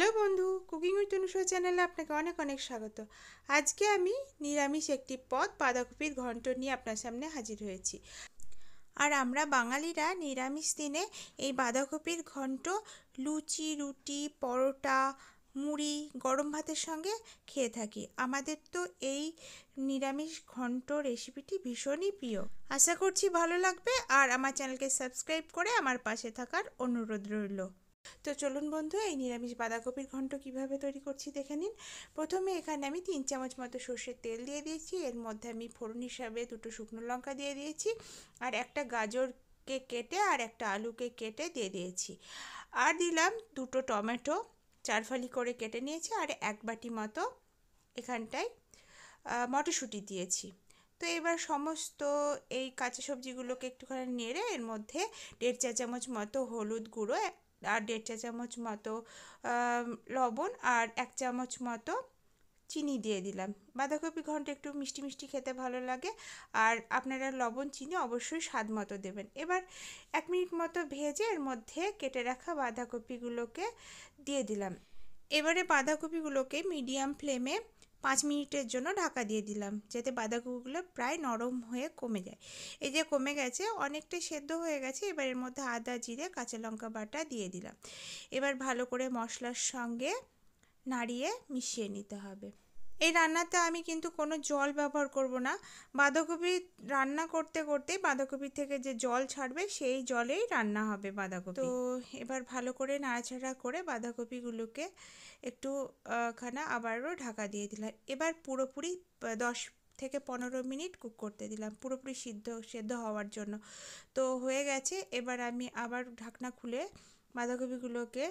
Hello বন্ধু, cooking with Anusha চ্যানেলে আপনাকে অনেক অনেক স্বাগত। আজকে আমি নিরামিষ একটি পদ বাঁধাকপির ঘন্ট নিয়ে আপনার সামনে হাজির হয়েছি। আর আমরা বাঙালিরা নিরামিষ দিনে এই বাঁধাকপির ঘন্ট লুচি, রুটি, পরোটা, মুড়ি, গরম ভাতের সঙ্গে খেয়ে থাকি। আমাদের তো এই নিরামিষ ঘন্ট রেসিপিটি ভীষণই প্রিয়। আশা করছি ভালো লাগবে, আর আমার চ্যানেলকে সাবস্ক্রাইব করে আমার পাশে থাকার অনুরোধ রইল। তো চলুন বন্ধু, এই নিরামিষ বাঁধাকপির ঘন্ট কিভাবে তৈরি করছি দেখে নিন। প্রথমে এখানে আমি 3 চামচ মতো সর্ষের তেল দিয়ে দিয়েছি। এর মধ্যে আমি ফোড়ন হিসাবে 2টো শুকনো লঙ্কা দিয়ে দিয়েছি, আর একটা গাজরকে কেটে আর একটা আলুকে কেটে দিয়ে দিয়েছি। আর দিলাম 2টো টমেটো 4 ফালি করে কেটে নিয়েছি, আর 1 বাটি মতো এখানটায় মটরশুঁটি দিয়েছি। তো এবার সমস্ত এই কাঁচা সবজিগুলোকে একটুখানি নেড়ে এর মধ্যে 1.5 চা চামচ মতো হলুদ গুঁড়ো, আর 1.5 চা চামচ মতো লবণ, আর 1 চামচ মতো চিনি দিয়ে দিলাম। বাঁধাকপি ঘন্ট একটু মিষ্টি মিষ্টি খেতে ভালো লাগে, আর আপনারা লবণ চিনি অবশ্যই স্বাদ মতো দেবেন। এবার 1 মিনিট মতো ভেজে এর মধ্যে কেটে রাখা বাঁধাকপিগুলোকে দিয়ে দিলাম। এবারে বাঁধাকপিগুলোকে মিডিয়াম ফ্লেমে 5 মিনিটের জন্য ঢাকা দিয়ে দিলাম, যাতে বাঁধাকপিগুলো প্রায় নরম হয়ে কমে যায়। এই যে কমে গেছে, অনেকটাই সেদ্ধ হয়ে গেছে। এবার এর মধ্যে আদা, জিরে, কাঁচা লঙ্কা বাটা দিয়ে দিলাম। এবার ভালো করে মশলার সঙ্গে নাড়িয়ে মিশিয়ে নিতে হবে। এই রান্নাতে আমি কিন্তু কোনো জল ব্যবহার করব না। বাঁধাকপি রান্না করতে করতে বাঁধাকপি থেকে যে জল ছাড়বে সেই জলেই রান্না হবে বাঁধাকপি। তো এবার ভালো করে নাড়াচাড়া করে বাঁধাকপিগুলোকে একটু খানা আবারও ঢাকা দিয়ে দিলাম। এবার পুরোপুরি 10 থেকে 15 মিনিট কুক করতে দিলাম, পুরোপুরি সেদ্ধ হওয়ার জন্য। তো হয়ে গেছে। এবার আমি আবার ঢাকনা খুলে বাঁধাকপিগুলোকে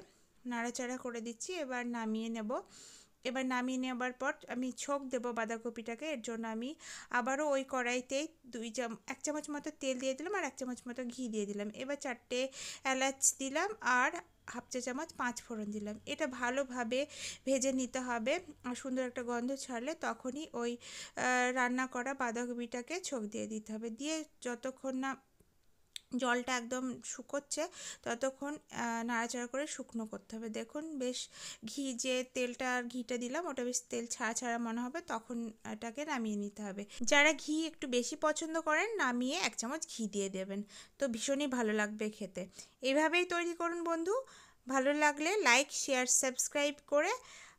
নাড়াচাড়া করে দিচ্ছি। এবার নামিয়ে নেব। এবার নামিয়ে নেবার পর আমি ছোঁক দেবো বাঁধাকপিটাকে। এর জন্য আমি আবারও ওই কড়াইতেই 1 চামচ মতো তেল দিয়ে দিলাম, আর 1 চামচ মতো ঘি দিয়ে দিলাম। এবার 4টে এলাচ দিলাম, আর 1/2 চা চামচ 5 ফোড়ন দিলাম। এটা ভালোভাবে ভেজে নিতে হবে, আর সুন্দর একটা গন্ধ ছাড়লে তখনই ওই রান্না করা বাঁধাকপিটাকে ছোঁক দিয়ে দিতে হবে। দিয়ে যতক্ষণ না জলটা একদম শুকোচ্ছে ততক্ষণ নাড়াচাড়া করে শুকনো করতে হবে। দেখুন বেশ যে তেলটা আর ঘিটা দিলাম ওটা বেশ তেল ছাড়া ছাড়া মনে হবে, তখন এটাকে নামিয়ে নিতে হবে। যারা ঘি একটু বেশি পছন্দ করেন, নামিয়ে 1 চামচ ঘি দিয়ে দেবেন, তো ভীষণই ভালো লাগবে খেতে। এইভাবেই তৈরি করুন বন্ধু। ভালো লাগলে লাইক, শেয়ার, সাবস্ক্রাইব করে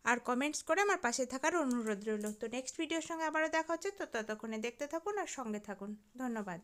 আর কমেন্টস করে আমার পাশে থাকার অনুরোধ রইল। তো নেক্সট ভিডিওর সঙ্গে আবারও দেখা হচ্ছে। তো ততক্ষণে দেখতে থাকুন আর সঙ্গে থাকুন। ধন্যবাদ।